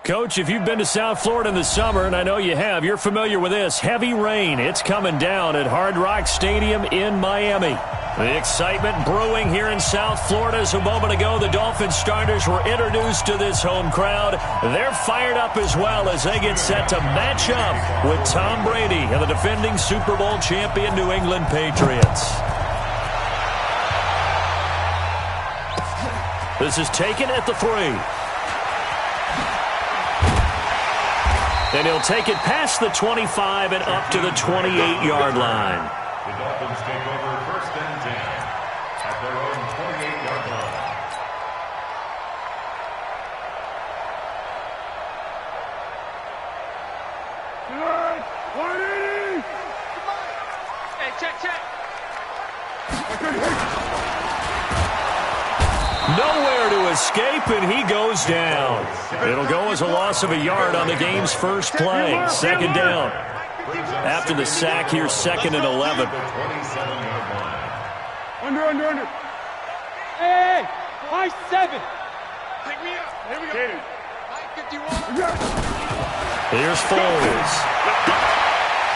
Coach, if you've been to South Florida in the summer, and I know you have, you're familiar with this. Heavy rain. It's coming down at Hard Rock Stadium in Miami. The excitement brewing here in South Florida as a moment ago the Dolphins starters were introduced to this home crowd. They're fired up as well as they get set to match up with Tom Brady and the defending Super Bowl champion New England Patriots. This is taken at the 3. And he'll take it past the 25 and up to the 28-yard line. The Dolphins take over 1st and 10 at their own 28-yard line. Good. 180. Hey, check. Nowhere to escape, and he goes down. It'll go as a loss of a yard on the game's first play. 2nd down. After the sack here, 2nd and 11. Under. Hey, high 7. Pick me up. Here we go. High 51. Here's Foles.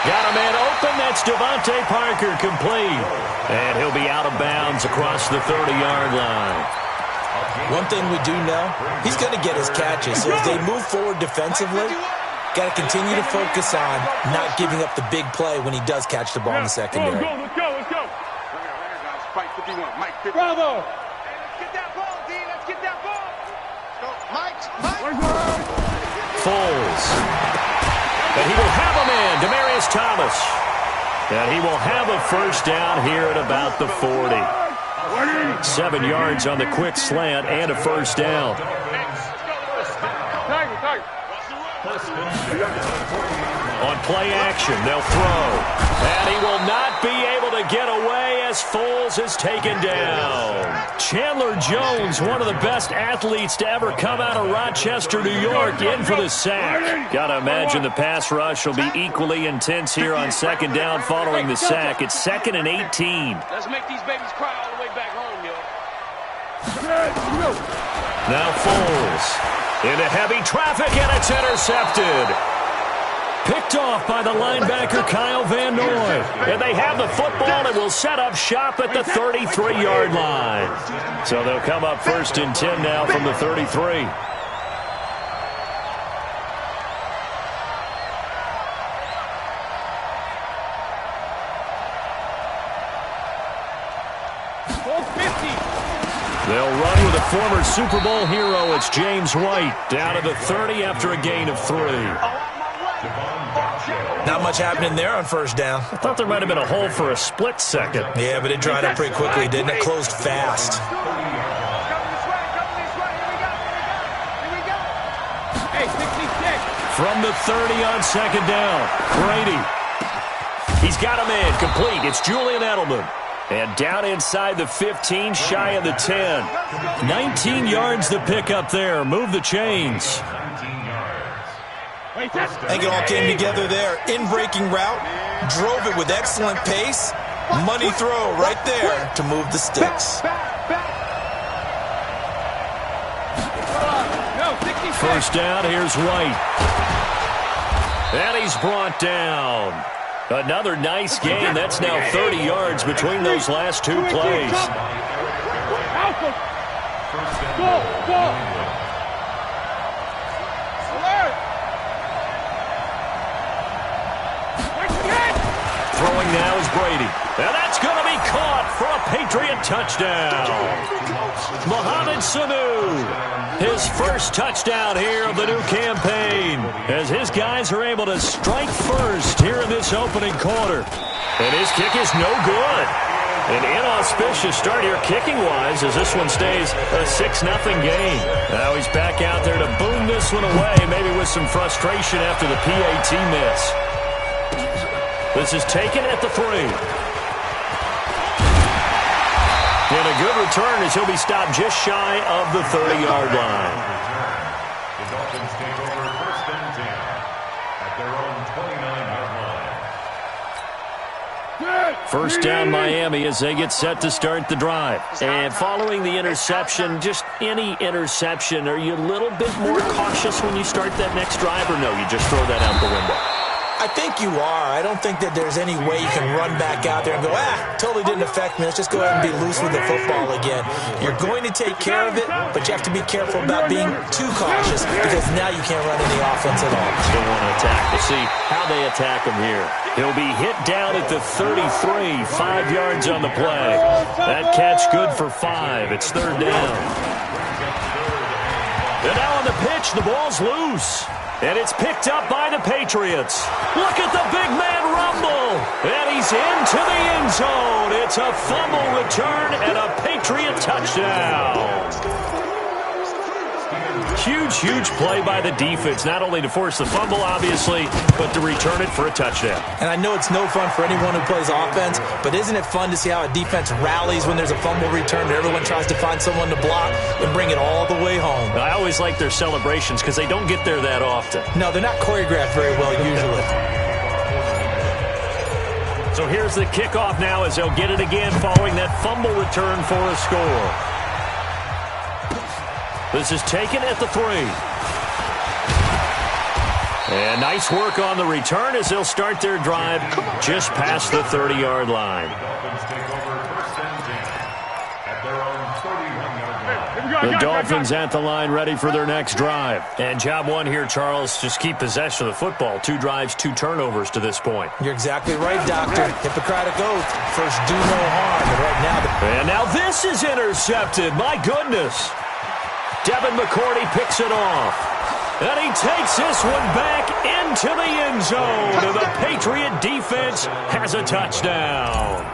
Got a man open. That's Devontae Parker, complete. And he'll be out of bounds across the 30-yard line. One thing we do know, he's going to get his catches. So as they move forward defensively, got to continue to focus on not giving up the big play when he does catch the ball in the secondary. Let's go. Fight 51. Mike 50. Bravo. Hey, let's get that ball, D. Let's get that ball. Let's go. Mike. Foles. And he will have a man, Demaryius Thomas. And he will have a first down here at about the 40. 7 yards on the quick slant and a first down. On play action, they'll throw. And he will not be able to get away as Foles is taken down. Chandler Jones, one of the best athletes to ever come out of Rochester, New York, in for the sack. Got to imagine the pass rush will be equally intense here on 2nd down following the sack. It's 2nd and 18. Let's make these babies cry all the way back home, yo. Now Foles into heavy traffic, and it's intercepted. Picked off by the linebacker Kyle Van Noy. And they have the football and will set up shop at the 33-yard line. So they'll come up 1st and 10 now from the 33. They'll run with a former Super Bowl hero. It's James White down to the 30 after a gain of 3. Not much happening there on 1st down. I thought there might have been a hole for a split second. Yeah, but it dried up pretty quickly, didn't it? Closed fast. From the 30 on 2nd down, Brady. He's got a man complete. It's Julian Edelman. And down inside the 15, shy of the 10. 19 yards to pick up there. Move the chains. I think it all came together there. In-breaking route. Drove it with excellent pace. Money throw right there to move the sticks. First down, here's White. And he's brought down. Another nice game. That's now 30 yards between those last 2 plays. Throwing now is Brady. And that's going to be caught for a Patriot touchdown. Mohamed Sanu, his first touchdown here of the new campaign, as his guys are able to strike first here in this opening quarter. And his kick is no good. An inauspicious start here kicking-wise as this one stays a 6-0 game. Now he's back out there to boom this one away, maybe with some frustration after the PAT miss. This is taken at the 3. And a good return as he'll be stopped just shy of the 30-yard line. The Dolphins take over 1st and 10 at their own 29-yard line. First down Miami as they get set to start the drive. And following the interception, just any interception, are you a little bit more cautious when you start that next drive, or no, you just throw that out the window? I think you are. I don't think that there's any way you can run back out there and go, totally didn't affect me. Let's just go ahead and be loose with the football again. You're going to take care of it, but you have to be careful about being too cautious because now you can't run any offense at all. Still want to attack. We'll see how they attack him here. He'll be hit down at the 33, 5 yards on the play. That catch good for 5. It's third down. And now on the pitch, the ball's loose. And it's picked up by the Patriots. Look at the big man rumble. And he's into the end zone. It's a fumble return and a Patriot touchdown. Huge, huge play by the defense, not only to force the fumble, obviously, but to return it for a touchdown. And I know it's no fun for anyone who plays offense, but isn't it fun to see how a defense rallies when there's a fumble return and everyone tries to find someone to block and bring it all the way home? I always like their celebrations because they don't get there that often. No, they're not choreographed very well usually. So here's the kickoff now as they'll get it again following that fumble return for a score. This is taken at the 3. And nice work on the return as they'll start their drive just past the 30-yard line. The Dolphins at the line ready for their next drive. And job one here, Charles, just keep possession of the football. 2 drives, 2 turnovers to this point. You're exactly right, Doctor. Hippocratic oath. First, do no harm. And right now... And now this is intercepted. My goodness. Devin McCourty picks it off. And he takes this one back into the end zone. And the Patriot defense has a touchdown.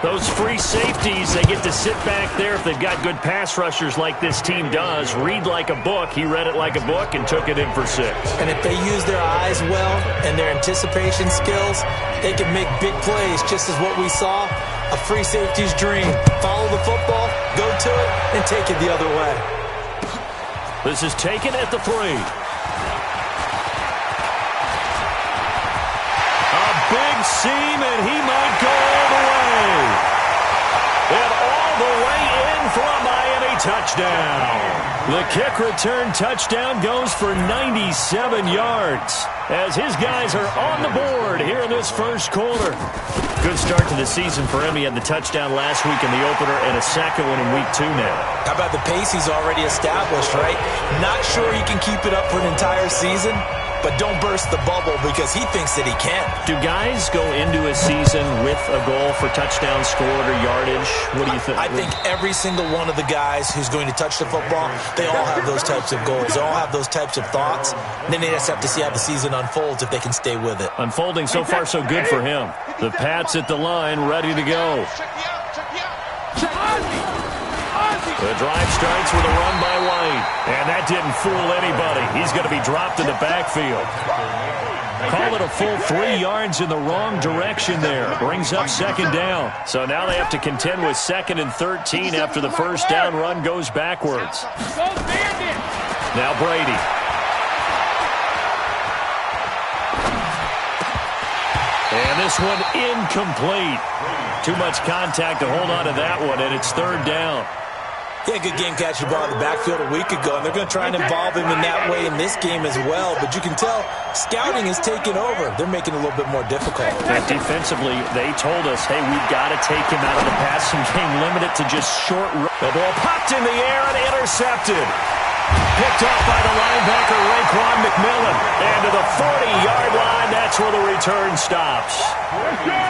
Those free safeties, they get to sit back there if they've got good pass rushers like this team does. Read like a book. He read it like a book and took it in for 6. And if they use their eyes well and their anticipation skills, they can make big plays, just as what we saw. A free safety's dream. Follow the football, go to it, and take it the other way. This is taken at the 3. A big seam, and he might go all the way. And all the way in for a Miami touchdown. The kick return touchdown goes for 97 yards as his guys are on the board here in this first quarter. Good start to the season for him. He had the touchdown last week in the opener and a second one in week 2 now. How about the pace he's already established, right? Not sure he can keep it up for an entire season, but don't burst the bubble because he thinks that he can. Do guys go into a season with a goal for touchdown scored or yardage? What do you think? I think every single one of the guys who's going to touch the football, they all have those types of goals. They all have those types of thoughts. And then they just have to see how the season unfolds if they can stay with it. Unfolding so far so good for him. The Pats at the line ready to go. The drive starts with a run by White. And that didn't fool anybody. He's going to be dropped in the backfield. Call it a full 3 yards in the wrong direction there. Brings up second down. So now they have to contend with 2nd and 13 after the first down run goes backwards. Now Brady. And this one incomplete. Too much contact to hold on to that one, and it's third down. Yeah, good game catching the ball in the backfield a week ago, and they're going to try and involve him in that way in this game as well. But you can tell scouting is taking over. They're making it a little bit more difficult. And defensively, they told us, hey, we've got to take him out of the passing game, limit it to just short run. The ball popped in the air and intercepted. Picked off by the linebacker, Raekwon McMillan. And to the 40-yard line, that's where the return stops. Let's go!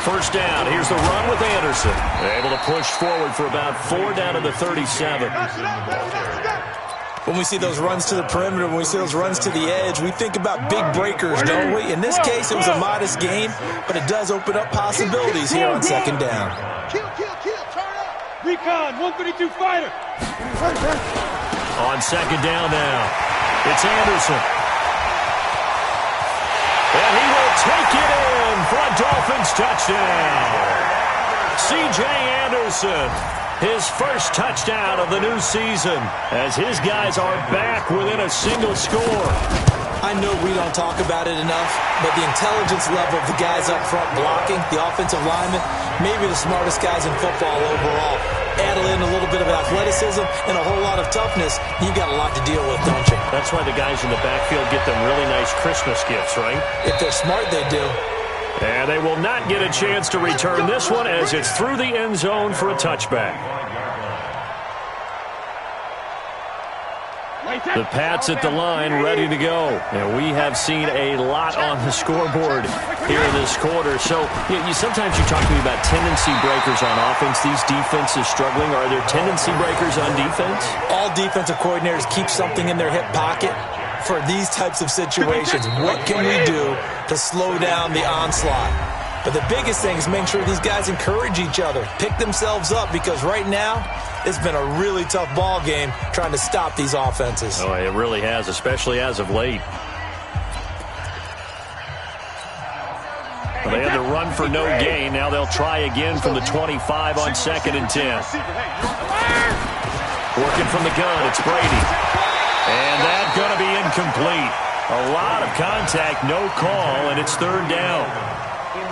First down. Here's the run with Anderson. They're able to push forward for about 4 down to the 37. When we see those runs to the perimeter, when we see those runs to the edge, we think about big breakers, don't we? In this case, it was a modest gain, but it does open up possibilities here on second down. Turn up. Recon, 132 fighter. On second down now, it's Anderson. And he will take it in for a Dolphins touchdown. C.J. Anderson his first touchdown of the new season, as his guys are back within a single score. I know we don't talk about it enough, but the intelligence level of the guys up front blocking, the offensive linemen, maybe the smartest guys in football overall. Add in a little bit of athleticism and a whole lot of toughness, you got a lot to deal with, don't you? That's why the guys in the backfield get them really nice Christmas gifts, right? If they're smart, they do. And they will not get a chance to return this one as it's through the end zone for a touchback. The Pats at the line, ready to go. And we have seen a lot on the scoreboard here this quarter. So sometimes you talk to me about tendency breakers on offense. These defenses struggling. Are there tendency breakers on defense? All defensive coordinators keep something in their hip pocket for these types of situations. What can we do to slow down the onslaught? But the biggest thing is making sure these guys encourage each other, pick themselves up, because right now it's been a really tough ball game trying to stop these offenses. Oh, it really has, especially as of late. Well, they had to run for no gain. Now they'll try again from the 25 on 2nd and 10. Working from the gun, it's Brady. And that's going to be incomplete. A lot of contact, no call, and it's 3rd down.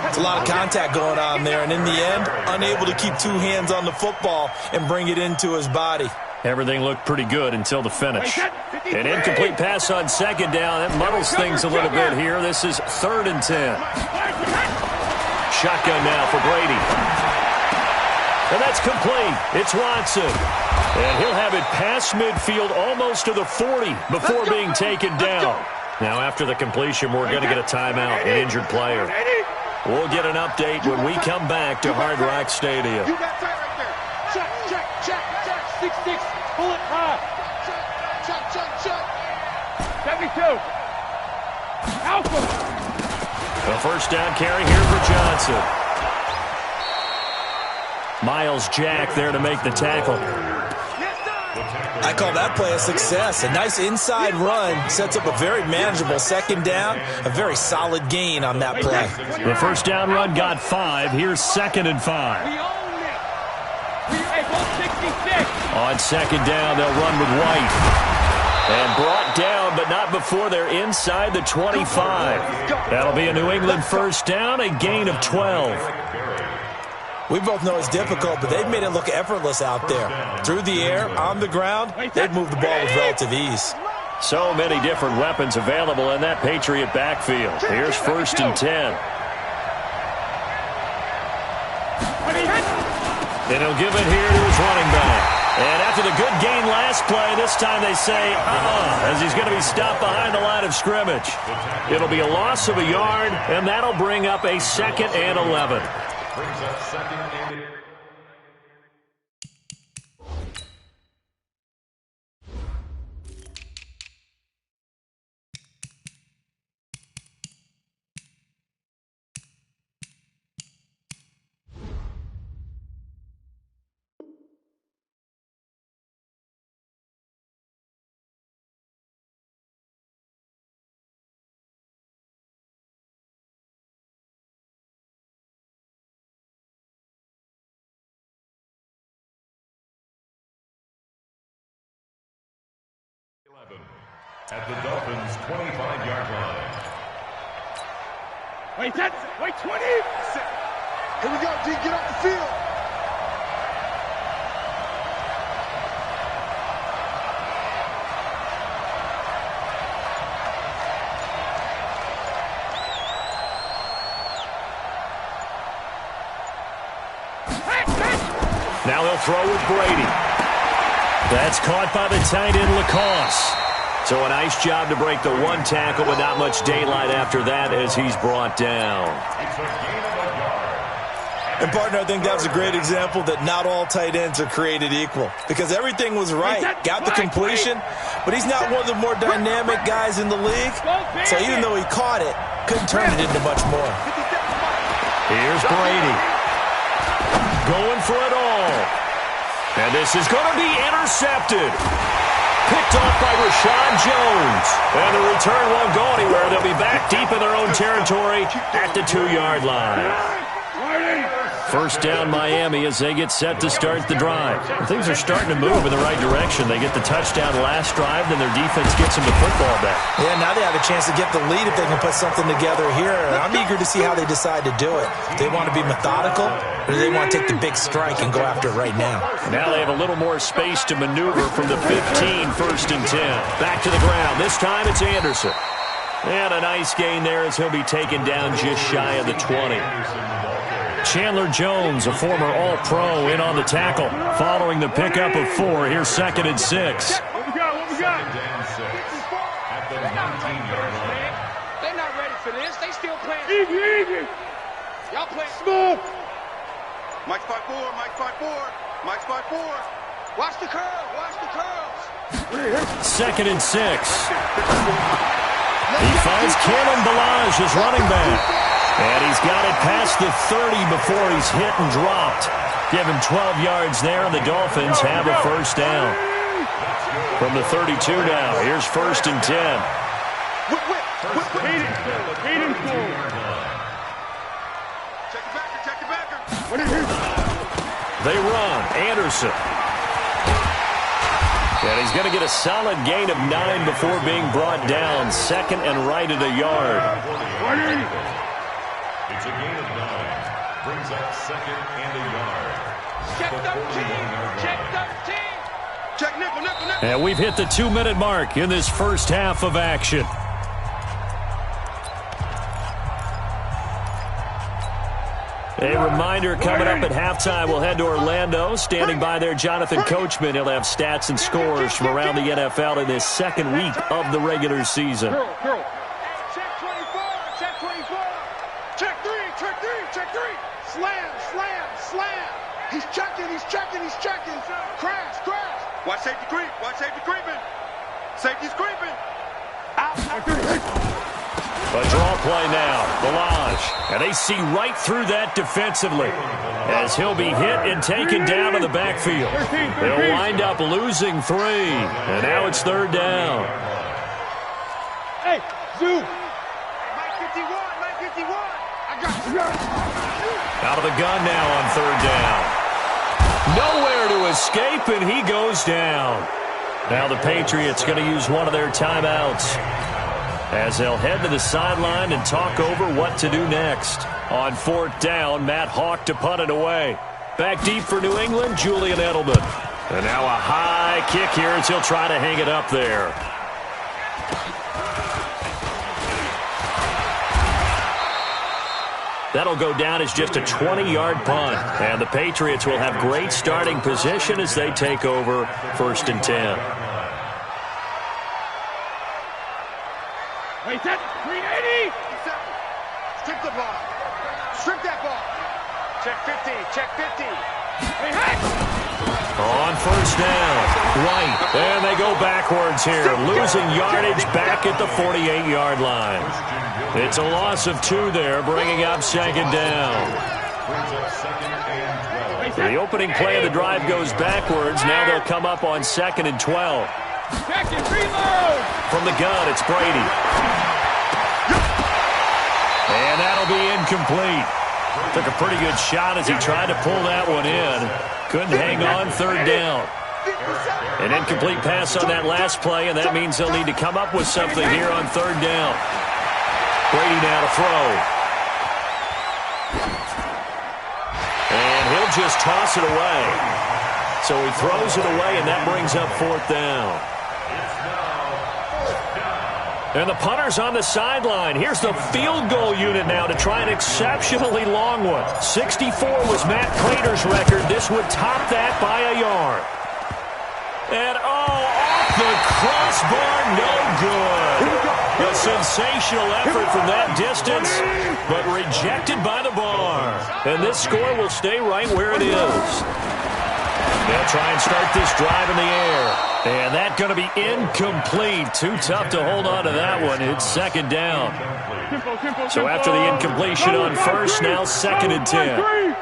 It's a lot of contact going on there, and in the end, unable to keep 2 hands on the football and bring it into his body. Everything looked pretty good until the finish. An incomplete pass on 2nd down. That muddles things a little bit here. This is 3rd and 10. Shotgun now for Brady. And that's complete. It's Watson. And he'll have it past midfield almost to the 40 before being taken down. Now after the completion, we're going to get a timeout, an injured player. We'll get an update when we come back to Hard Rock Stadium. You got time right there. Check. 6-6. Pull it high. Check. 72. Alpha. A first down carry here for Johnson. Miles Jack there to make the tackle. I call that play a success. A nice inside run sets up a very manageable 2nd down. A very solid gain on that play. The first down run got 5. Here's 2nd and 5. We own this. Hey, ball 66. On 2nd down, they'll run with White. And brought down, but not before they're inside the 25. That'll be a New England first down, a gain of 12. We both know it's difficult, but they've made it look effortless out there. Through the air, on the ground, they've moved the ball with relative ease. So many different weapons available in that Patriot backfield. Here's 1st and 10. And he'll give it here to his running back. And after the good gain last play, this time they say, as he's going to be stopped behind the line of scrimmage. It'll be a loss of a yard, and that'll bring up a 2nd and 11. Brings up 2nd and 11. At the Dolphins' 25-yard line. Wait, 20. Here we go, D. Get off the field. Now they'll throw with Brady. That's caught by the tight end, Lacoste. So a nice job to break the 1 tackle, but not much daylight after that as he's brought down. And, partner, I think that was a great example that not all tight ends are created equal, because everything was right. Got the completion, but he's not one of the more dynamic guys in the league. So even though he caught it, couldn't turn it into much more. Here's Brady. Going for it all. And this is going to be intercepted. Picked off by Rashad Jones. And the return won't go anywhere. They'll be back deep in their own territory at the 2-yard line. First down Miami as they get set to start the drive. Things are starting to move in the right direction. They get the touchdown last drive, then their defense gets them the football back. Yeah, now they have a chance to get the lead if they can put something together here. I'm eager to see how they decide to do it. Do they want to be methodical, or do they want to take the big strike and go after it right now? Now they have a little more space to maneuver from the 15, first and 10. Back to the ground. This time it's Anderson. And a nice gain there as he'll be taken down just shy of the 20. Chandler Jones, a former All-Pro, in on the tackle. Following the pickup of 4, here's 2nd and 6. What we got? At the 19-yard line. They're not ready for this. They still playing. Easy. Y'all playing. Small. Mike's 5-4, Mike's 5-4, Mike's 5-4. Watch the curls. Watch the curls. 2nd and 6. He finds Cannon Balaj as running back. And he's got it past the 30 before he's hit and dropped. Give him 12 yards there, and the Dolphins have a first down. From the 32 now, here's 1st and 10. Hayden forward. Check your backer. What is it? They run. Anderson. And he's going to get a solid gain of 9 before being brought down. 2nd and right at a yard. It's a gain of 9. Brings up 2nd and a yard. Check 13. Check 13. Check nickel. And we've hit the 2-minute mark in this first half of action. A reminder coming up at halftime, we'll head to Orlando. Standing by there, Jonathan Coachman. He'll have stats and scores from around the NFL in this second week of the regular season. Check 24. Check 24. Check 3. Check 3. Check 3. Slam. He's checking. Crash. Watch safety creeping. Safety's creeping. A draw play now, Balaj. And they see right through that defensively as he'll be hit and taken down to the backfield. They'll wind up losing 3. And now it's 3rd down. Hey, Zoo. Mike 51. I got you. Out of the gun now on 3rd down. Nowhere to escape, and he goes down. Now the Patriots going to use one of their timeouts as they'll head to the sideline and talk over what to do next. On 4th down, Matt Hawk to punt it away. Back deep for New England, Julian Edelman. And now a high kick here as he'll try to hang it up there. That'll go down as just a 20-yard punt. And the Patriots will have great starting position as they take over 1st and 10. Wait, that 380. Strip the ball. Strip that ball. Check 50. Hey, Hack. On 1st down, White. And they go backwards here, losing yardage back at the 48-yard line. It's a loss of 2 there, bringing up 2nd down. The opening play of the drive goes backwards. Now they'll come up on 2nd and 12. Check and reload. From the gun, it's Brady. And that'll be incomplete. Took a pretty good shot as he tried to pull that one in. Couldn't hang on 3rd down. An incomplete pass on that last play, and that means they'll need to come up with something here on 3rd down. Brady now to throw. And he'll just toss it away. So he throws it away, and that brings up 4th down. And the punter's on the sideline. Here's the field goal unit now to try an exceptionally long one. 64 was Matt Prater's record. This would top that by a yard. And, off the crossbar, no good. A sensational effort from that distance, but rejected by the bar. And this score will stay right where it is. They'll try and start this drive in the air. And that's going to be incomplete. Too tough to hold on to that one. It's 2nd down. So after the incompletion on 1st, now 2nd and 10.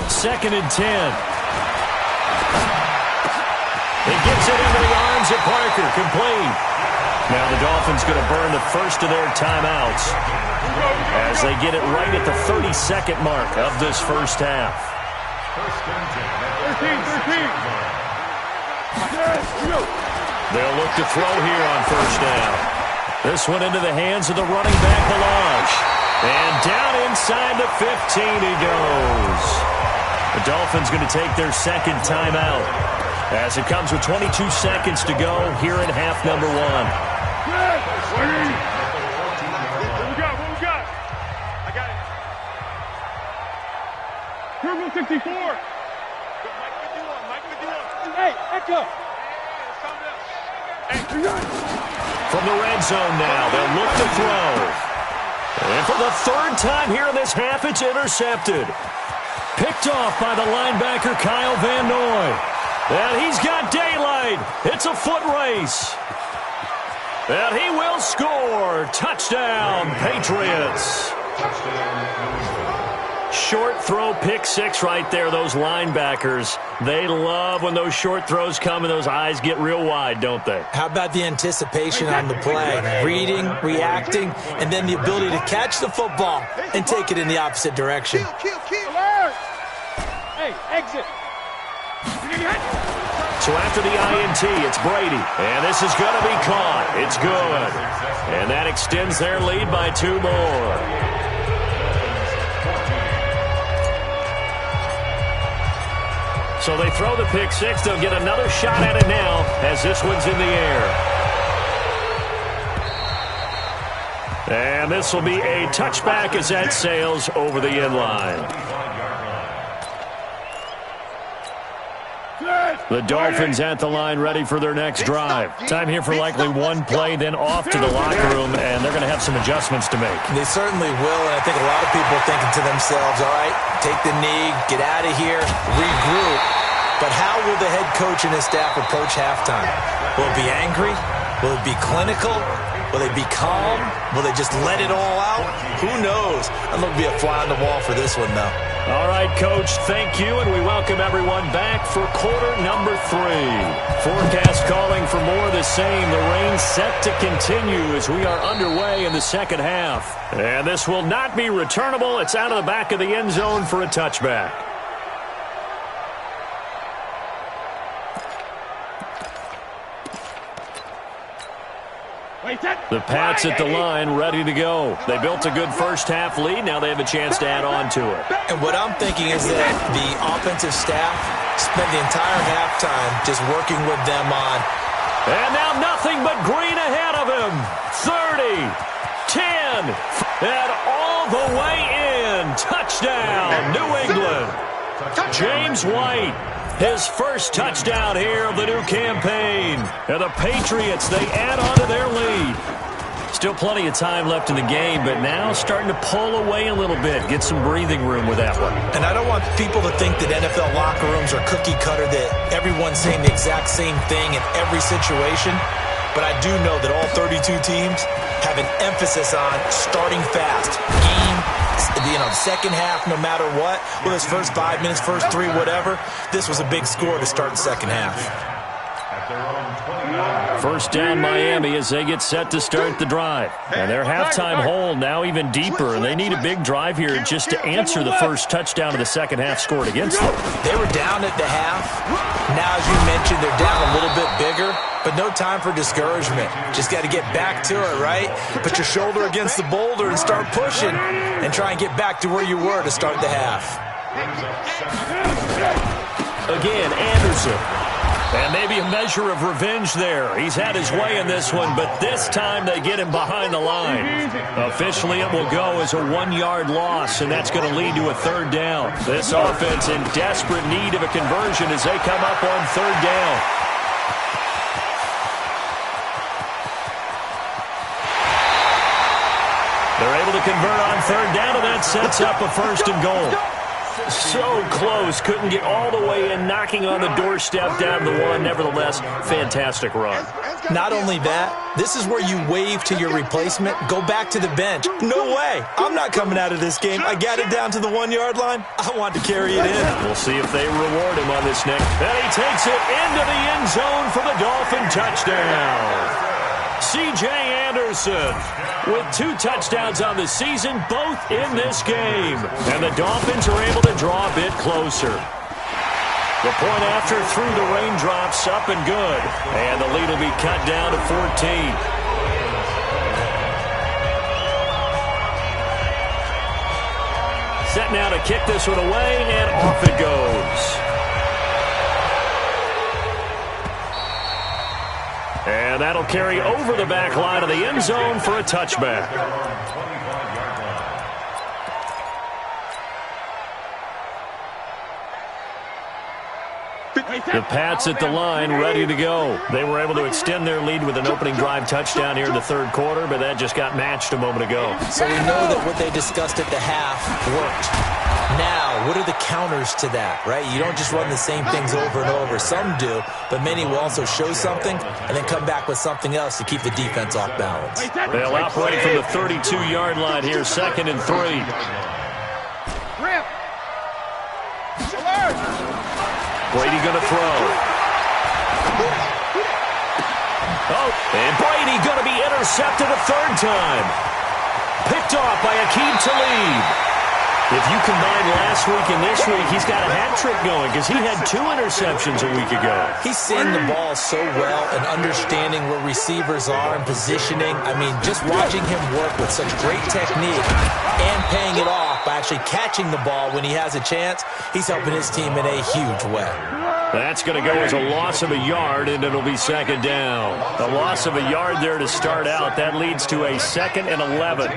2nd and 10. He gets it into the arms Throws it Parker, complete. Now the Dolphins going to burn the first of their timeouts as they get it right at the 32nd mark of this first half. 13. They'll look to throw here on first down. This one into the hands of the running back, Balaj. And down inside the 15 he goes. The Dolphins going to take their second timeout as it comes with 22 seconds to go here in half number 1. What we got? I got it. Turbo 64. Mike with you on. Hey, Echo. From the red zone now, they'll look to throw. And for the third time here in this half, it's intercepted. Picked off by the linebacker, Kyle Van Noy. And he's got daylight. It's a foot race. And he will score. Touchdown, Patriots. Short throw, pick six right there. Those linebackers, they love when those short throws come and those eyes get real wide, don't they? How about the anticipation on the play? Reading, reacting, and then the ability to catch the football and take it in the opposite direction. Kill. Alert! Hey, exit. So after the INT, it's Brady. And this is going to be caught. It's good. And that extends their lead by 2 more. So they throw the pick six. They'll get another shot at it now as this one's in the air. And this will be a touchback as that sails over the end line. The Dolphins at the line ready for their next drive. Time here for likely one play, then off to the locker room, and they're going to have some adjustments to make. They certainly will, and I think a lot of people are thinking to themselves, all right, take the knee, get out of here, regroup. But how will the head coach and his staff approach halftime? Will it be angry? Will it be clinical? Will they be calm? Will they just let it all out? Who knows? I'm going to be a fly on the wall for this one, though. All right, Coach, thank you, and we welcome everyone back for quarter number 3. Forecast calling for more of the same. The rain set to continue as we are underway in the second half. And this will not be returnable. It's out of the back of the end zone for a touchback. The Pats at the line ready to go. They built a good first half lead. Now they have a chance to add on to it. And what I'm thinking is that the offensive staff spent the entire halftime just working with them on. And now nothing but green ahead of him. 30, 10, and all the way in. Touchdown, New England. James White. His first touchdown here of the new campaign. And the Patriots, they add on to their lead. Still plenty of time left in the game, but now starting to pull away a little bit. Get some breathing room with that one. And I don't want people to think that NFL locker rooms are cookie cutter, that everyone's saying the exact same thing in every situation. But I do know that all 32 teams have an emphasis on starting fast. The second half, no matter what, whether it's first 5 minutes, first 3, whatever, this was a big score to start the second half. First down Miami as they get set to start the drive. And their halftime hole now even deeper, and they need a big drive here just to answer the first touchdown of the second half scored against them. They were down at the half. Now, as you mentioned, they're down a little bit bigger, but no time for discouragement. Just got to get back to it, right? Put your shoulder against the boulder and start pushing and try and get back to where you were to start the half. Again, Anderson. And maybe a measure of revenge there. He's had his way in this one, but this time they get him behind the line. Officially, it will go as a 1-yard loss, and that's going to lead to a third down. This offense in desperate need of a conversion as they come up on third down. They're able to convert on third down, and that sets up a first and goal. So close. Couldn't get all the way in, knocking on the doorstep down the one. Nevertheless, fantastic run. Not only that, this is where you wave to your replacement, go back to the bench. No way. I'm not coming out of this game. I got it down to the 1-yard line. I want to carry it in. We'll see if they reward him on this next. And he takes it into the end zone for the Dolphin touchdown. C.J. Anderson with 2 touchdowns on the season, both in this game. And the Dolphins are able to draw a bit closer. The point after through the raindrops, up and good. And the lead will be cut down to 14. Set now to kick this one away, and off it goes. And that'll carry over the back line of the end zone for a touchback. The Pats at the line, ready to go. They were able to extend their lead with an opening drive touchdown here in the third quarter, but that just got matched a moment ago. So we know that what they discussed at the half worked. Now, what are the counters to that, right? You don't just run the same things over and over. Some do, but many will also show something and then come back with something else to keep the defense off balance. They'll operate from the 32-yard line here, 2nd and 3. Brady going to throw. Oh, and Brady going to be intercepted a 3rd time. Picked off by Aqib Talib. If you combine last week and this week, he's got a hat trick going because he had 2 interceptions a week ago. He's seeing the ball so well and understanding where receivers are and positioning. I mean, just watching him work with such great technique and paying it off by actually catching the ball when he has a chance, he's helping his team in a huge way. That's going to go as a loss of a yard, and it'll be 2nd down. A loss of a yard there to start out. That leads to a 2nd and 11.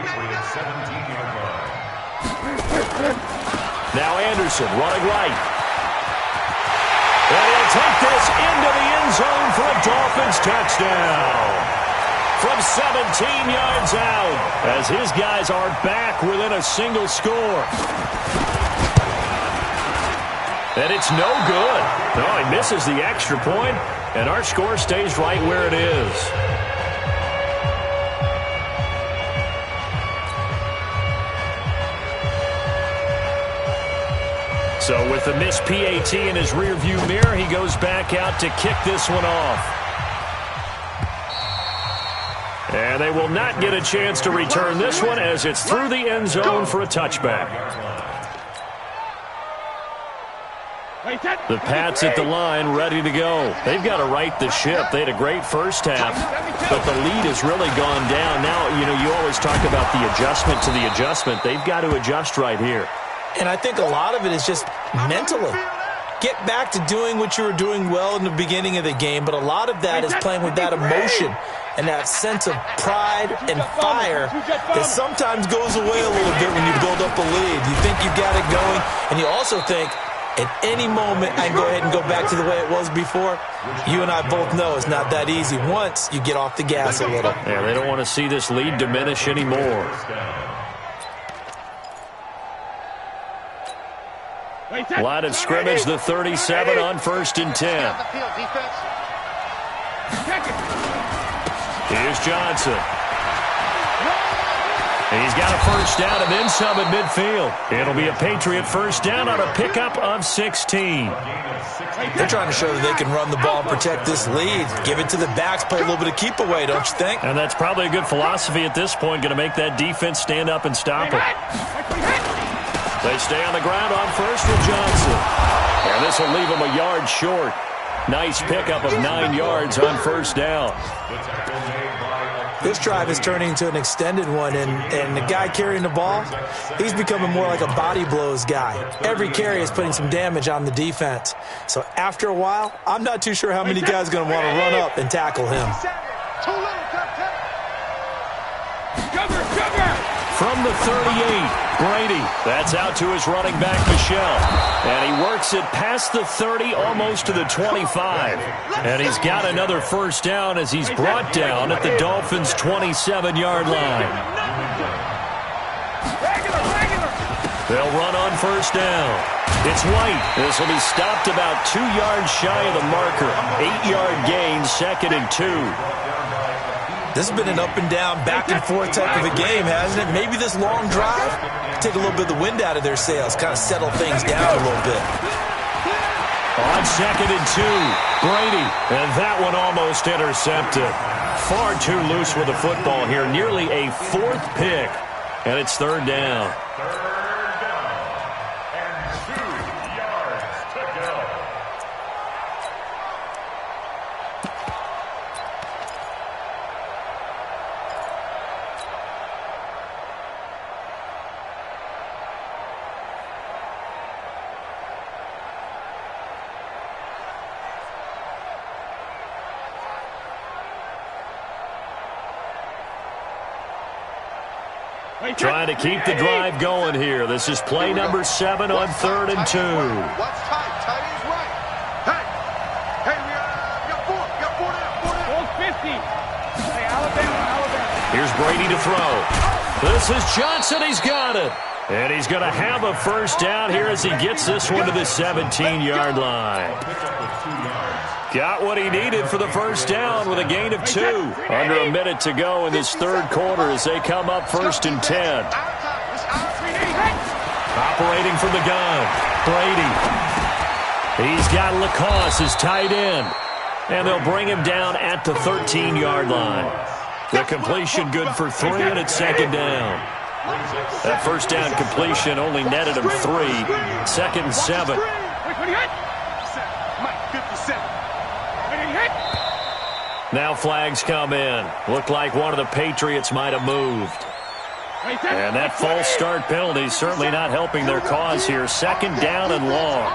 Now Anderson running right. And he'll take this into the end zone for a Dolphins touchdown. From 17 yards out, as his guys are back within a single score. And it's no good. No, he misses the extra point, and our score stays right where it is. So with the missed PAT in his rearview mirror, he goes back out to kick this one off. And they will not get a chance to return this one as it's through the end zone for a touchback. The Pats at the line, ready to go. They've got to right the ship. They had a great first half, but the lead has really gone down. Now, you always talk about the adjustment to the adjustment. They've got to adjust right here. And I think a lot of it is just mentally. Get back to doing what you were doing well in the beginning of the game, but a lot of that is playing with that emotion and that sense of pride and fire that sometimes goes away a little bit when you build up a lead. You think you've got it going, and you also think, at any moment, I can go ahead and go back to the way it was before. You and I both know it's not that easy once you get off the gas a little. Yeah, they don't want to see this lead diminish anymore. Line of scrimmage, the 37 on 1st and 10. Here's Johnson. He's got a first down and then some at midfield. It'll be a Patriot first down on a pickup of 16. They're trying to show that they can run the ball and protect this lead. Give it to the backs, play a little bit of keep away, don't you think? And that's probably a good philosophy at this point, going to make that defense stand up and stop it. They stay on the ground on first with Johnson. And this will leave them a yard short. Nice pickup of 9 yards on first down. This drive is turning into an extended one, and the guy carrying the ball, he's becoming more like a body blows guy. Every carry is putting some damage on the defense. So after a while, I'm not too sure how many guys are going to want to run up and tackle him. From the 38, Brady. That's out to his running back, Michelle. And he works it past the 30, almost to the 25. And he's got another first down as he's brought down at the Dolphins' 27-yard line. They'll run on first down. It's White. This will be stopped about 2 yards shy of the marker. 8-yard gain, 2nd and 2. This has been an up and down, back and forth type of a game, hasn't it? Maybe this long drive, take a little bit of the wind out of their sails, kind of settle things down a little bit. On 2nd and 2, Brady, and that one almost intercepted. Far too loose with the football here, nearly a 4th pick, and it's 3rd down. Trying to keep the drive going here. This is play number 7 on 3rd and 2. What's tight? Tight is right. Hey, we got 4. We got 4 down. 4 down. 50. Hey, Alabama. Here's Brady to throw. This is Johnson. He's got it. And he's going to have a first down here as he gets this one to the 17-yard line. Got what he needed for the first down with a gain of 2. Under a minute to go in this 3rd quarter as they come up 1st and 10. Operating from the gun, Brady. He's got Lacoste as tight end. And they'll bring him down at the 13-yard line. The completion good for 3, and it's 2nd down. That first down completion only netted him 3. 2nd and 7. Now flags come in. Looked like one of the Patriots might have moved. And that false start penalty is certainly not helping their cause here. 2nd down and long.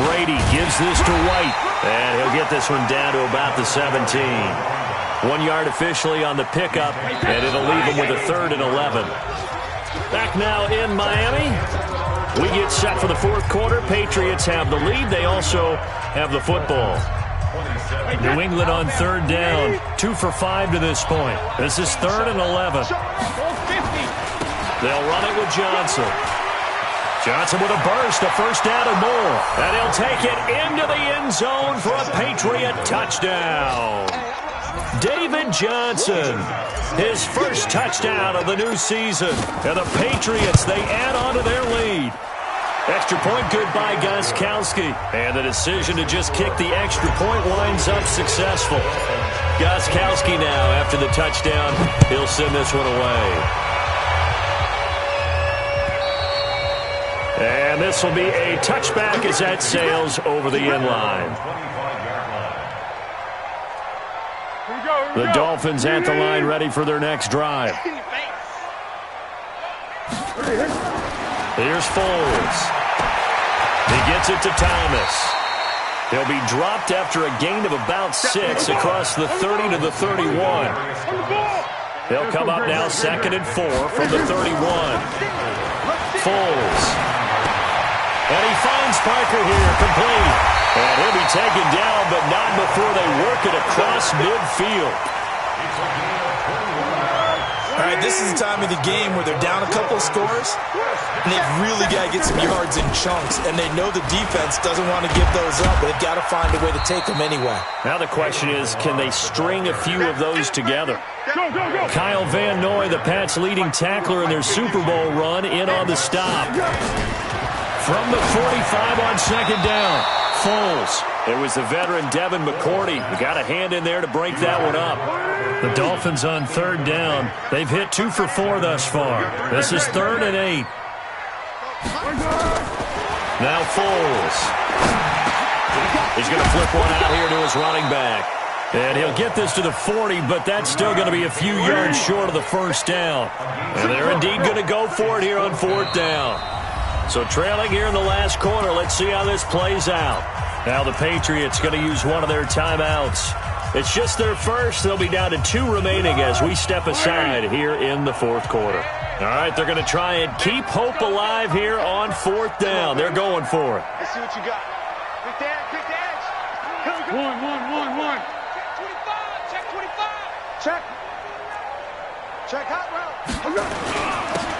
Brady gives this to White. And he'll get this one down to about the 17. 1 yard officially on the pickup, and it'll leave him with a 3rd and 11. Back now in Miami. We get set for the 4th quarter. Patriots have the lead. They also have the football. New England on 3rd down. 2 for 5 to this point. This is 3rd and 11. They'll run it with Johnson. Johnson with a burst, a first down and more. And he'll take it into the end zone for a Patriot touchdown. David Johnson, his first touchdown of the new season. And the Patriots, they add on to their lead. Extra point good by Gostkowski. And the decision to just kick the extra point winds up successful. Gostkowski now, after the touchdown, he'll send this one away. And this will be a touchback as that sails over the end line. The Dolphins at the line ready for their next drive. Here's Foles. He gets it to Thomas. He'll be dropped after a gain of about 6 across the 30 to the 31. He'll come up now 2nd and 4 from the 31. Foles. And he finds Parker here, complete. And he'll be taken down, but not before they work it across midfield. All right, this is the time of the game where they're down a couple of scores, and they've really got to get some yards in chunks, and they know the defense doesn't want to give those up, but they've got to find a way to take them anyway. Now the question is, can they string a few of those together? Go, go, go. Kyle Van Noy, the Pats' leading tackler in their Super Bowl run, in on the stop. From the 45 on 2nd down, Foles. It was the veteran Devin McCourty who got a hand in there to break that one up. The Dolphins on 3rd down. They've hit 2 for 4 thus far. This is 3rd and 8. Now Foles. He's going to flip one out here to his running back. And he'll get this to the 40, but that's still going to be a few yards short of the first down. And they're indeed going to go for it here on 4th down. So trailing here in the last quarter, let's see how this plays out. Now the Patriots going to use one of their timeouts. It's just their first. They'll be down to 2 remaining as we step aside here in the 4th quarter. All right, they're going to try and keep hope alive here on 4th down. They're going for it. Let's see what you got. Quick the edge. One. Check 25. Check 25. Check. Check hot route.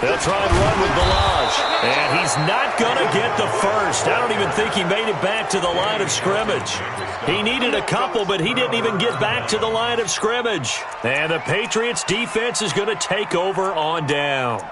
They'll try and run with Balaj. And he's not going to get the first. I don't even think he made it back to the line of scrimmage. He needed a couple, but he didn't even get back to the line of scrimmage. And the Patriots defense is going to take over on downs.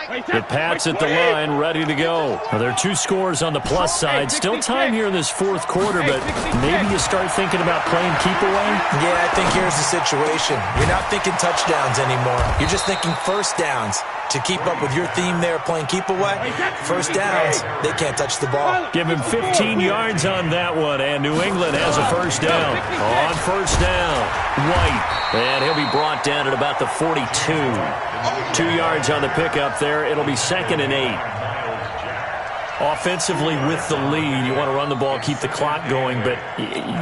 The Pats at the line, ready to go. Well, there are 2 scores on the plus side. Still time here in this fourth quarter, but maybe you start thinking about playing keep away? Yeah, I think here's the situation. You're not thinking touchdowns anymore. You're just thinking first downs. To keep up with your theme there, playing keep away, first downs, they can't touch the ball. Give him 15 yards on that one, and New England has a first down. On first down, White, and he'll be brought down at about the 42. 2 yards on the pickup there. It'll be 2nd and 8. Offensively with the lead, you want to run the ball, keep the clock going, but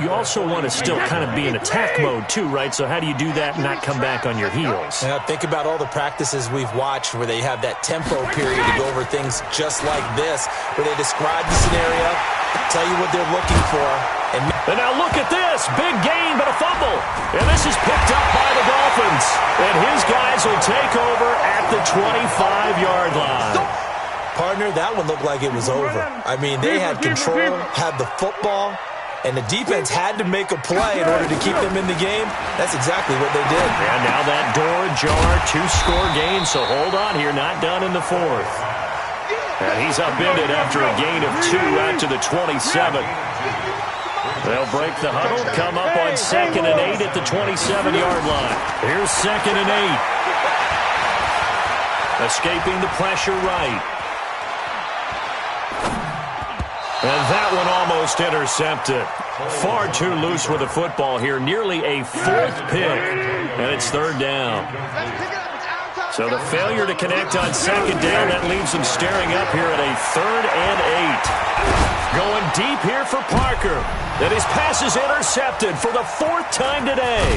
you also want to still kind of be in attack mode too, right? So how do you do that and not come back on your heels? Yeah, think about all the practices we've watched where they have that tempo period to go over things just like this, where they describe the scenario, tell you what they're looking for. And now look at this. Big gain, but a fumble. And this is picked up by the Dolphins. And his guys will take over at the 25-yard line. Partner, that one looked like it was over. I mean, they had control, had the football, and the defense had to make a play in order to keep them in the game. That's exactly what they did. And now that door ajar, 2-score game, so hold on here, not done in the fourth. And he's upended after a gain of 2 out to the 27. They'll break the huddle, come up on 2nd and 8 at the 27-yard line. Here's 2nd and 8. Escaping the pressure right. And that one almost intercepted. Far too loose with the football here. Nearly a 4th pick. And it's 3rd down. So the failure to connect on 2nd down, that leaves them staring up here at a 3rd and 8. Going deep here for Parker. And his pass is intercepted for the 4th time today.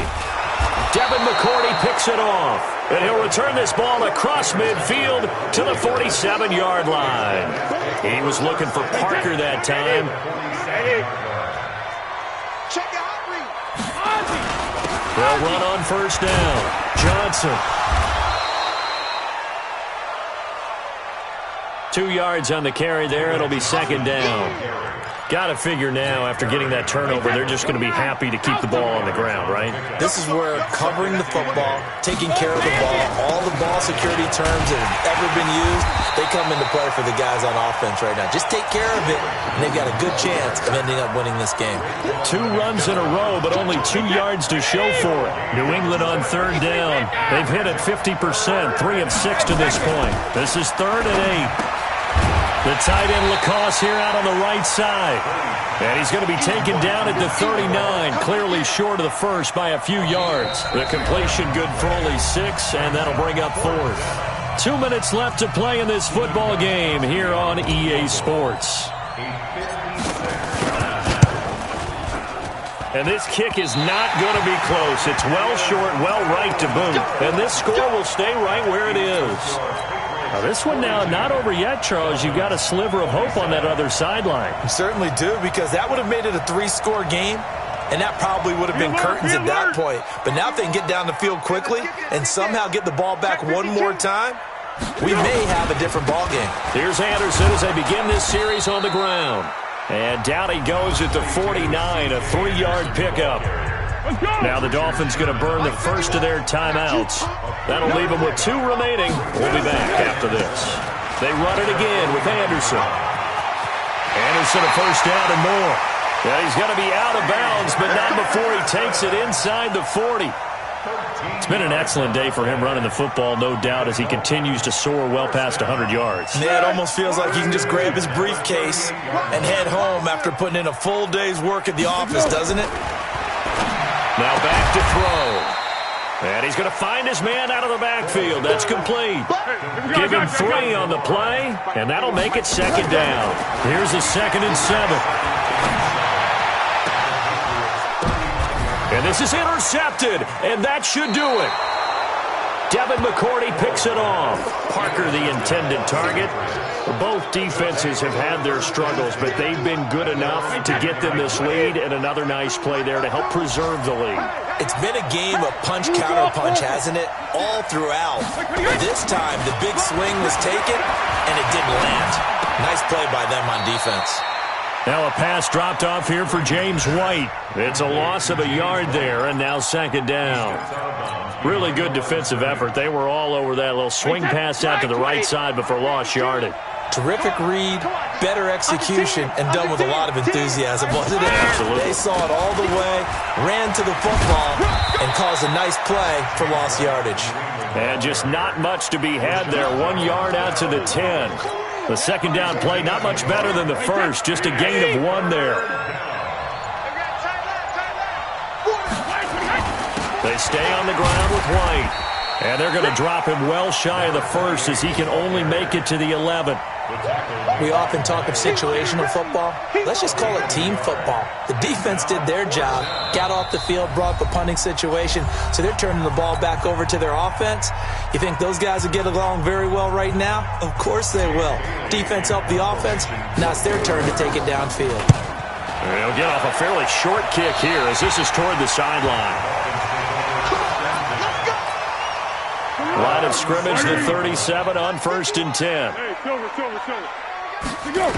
Devin McCourty picks it off. And he'll return this ball across midfield to the 47-yard line. He was looking for Parker that time. They'll run on first down. Johnson. 2 yards on the carry there. It'll be 2nd down. Got to figure now, after getting that turnover, they're just going to be happy to keep the ball on the ground, right? This is where covering the football, taking care of the ball, all the ball security terms that have ever been used, they come into play for the guys on offense right now. Just take care of it, and they've got a good chance of ending up winning this game. 2 runs in a row, but only 2 yards to show for it. New England on 3rd down. They've hit it 50%, 3 of 6 to this point. This is 3rd and 8. The tight end Lacoste here out on the right side. And he's going to be taken down at the 39, clearly short of the first by a few yards. The completion good for only 6, and that'll bring up 4th. 2 minutes left to play in this football game here on EA Sports. And this kick is not going to be close. It's well short, well right to boot. And this score will stay right where it is. Now this one now not over yet, Charles. You've got a sliver of hope on that other sideline. You certainly do, because that would have made it a 3-score game, and that probably would have been curtains at that point. But now if they can get down the field quickly and somehow get the ball back one more time, we may have a different ball game. Here's Anderson as they begin this series on the ground. And down he goes at the 49, a 3-yard pickup. Now the Dolphins going to burn the first of their timeouts. That'll leave them with 2 remaining. We'll be back after this. They run it again with Anderson. Anderson a first down and more. Yeah, he's going to be out of bounds, but not before he takes it inside the 40. It's been an excellent day for him running the football, no doubt, as he continues to soar well past 100 yards. Yeah, it almost feels like he can just grab his briefcase and head home after putting in a full day's work at the office, doesn't it? Now back to throw. And he's going to find his man out of the backfield. That's complete. Give him 3 on the play, and that'll make it 2nd down. Here's a 2nd and 7. And this is intercepted, and that should do it. Devin McCourty picks it off. Parker, the intended target. Both defenses have had their struggles, but they've been good enough to get them this lead, and another nice play there to help preserve the lead. It's been a game of punch-counter-punch, hasn't it? All throughout. This time, the big swing was taken, and it didn't land. Nice play by them on defense. Now a pass dropped off here for James White. It's a loss of a yard there, and now second down. Really good defensive effort. They were all over that little swing pass out to the right side before lost yardage. Terrific read, better execution, and done with a lot of enthusiasm, wasn't it? Absolutely. They saw it all the way, ran to the football, and caused a nice play for lost yardage. And just not much to be had there. 1 yard out to the 10. The second down play, not much better than the first. Just a gain of 1 there. They stay on the ground with White. And they're going to drop him well shy of the first as he can only make it to the 11. We often talk of situational football. Let's just call it team football. The defense did their job, got off the field, brought the punting situation, so they're turning the ball back over to their offense. You think those guys will get along very well right now? Of course they will. Defense helped the offense. Now it's their turn to take it downfield. They'll get off a fairly short kick here as this is toward the sideline. Line of scrimmage, the 37 on 1st and 10. Hey, Silver. Let's go.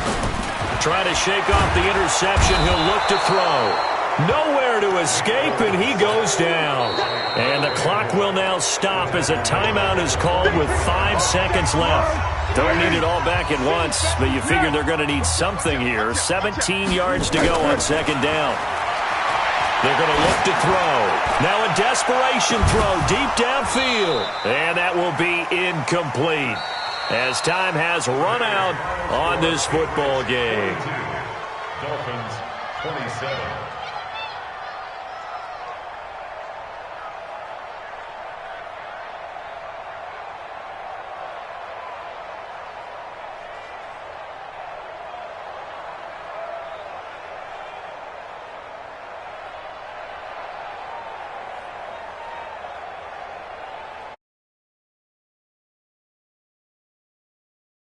Trying to shake off the interception. He'll look to throw. Nowhere to escape, and he goes down. And the clock will now stop as a timeout is called with 5 seconds left. Don't need it all back at once, but you figure they're going to need something here. 17 yards to go on second down. They're going to look to throw. Now a desperation throw deep downfield. And that will be incomplete as time has run out on this football game. Dolphins 27.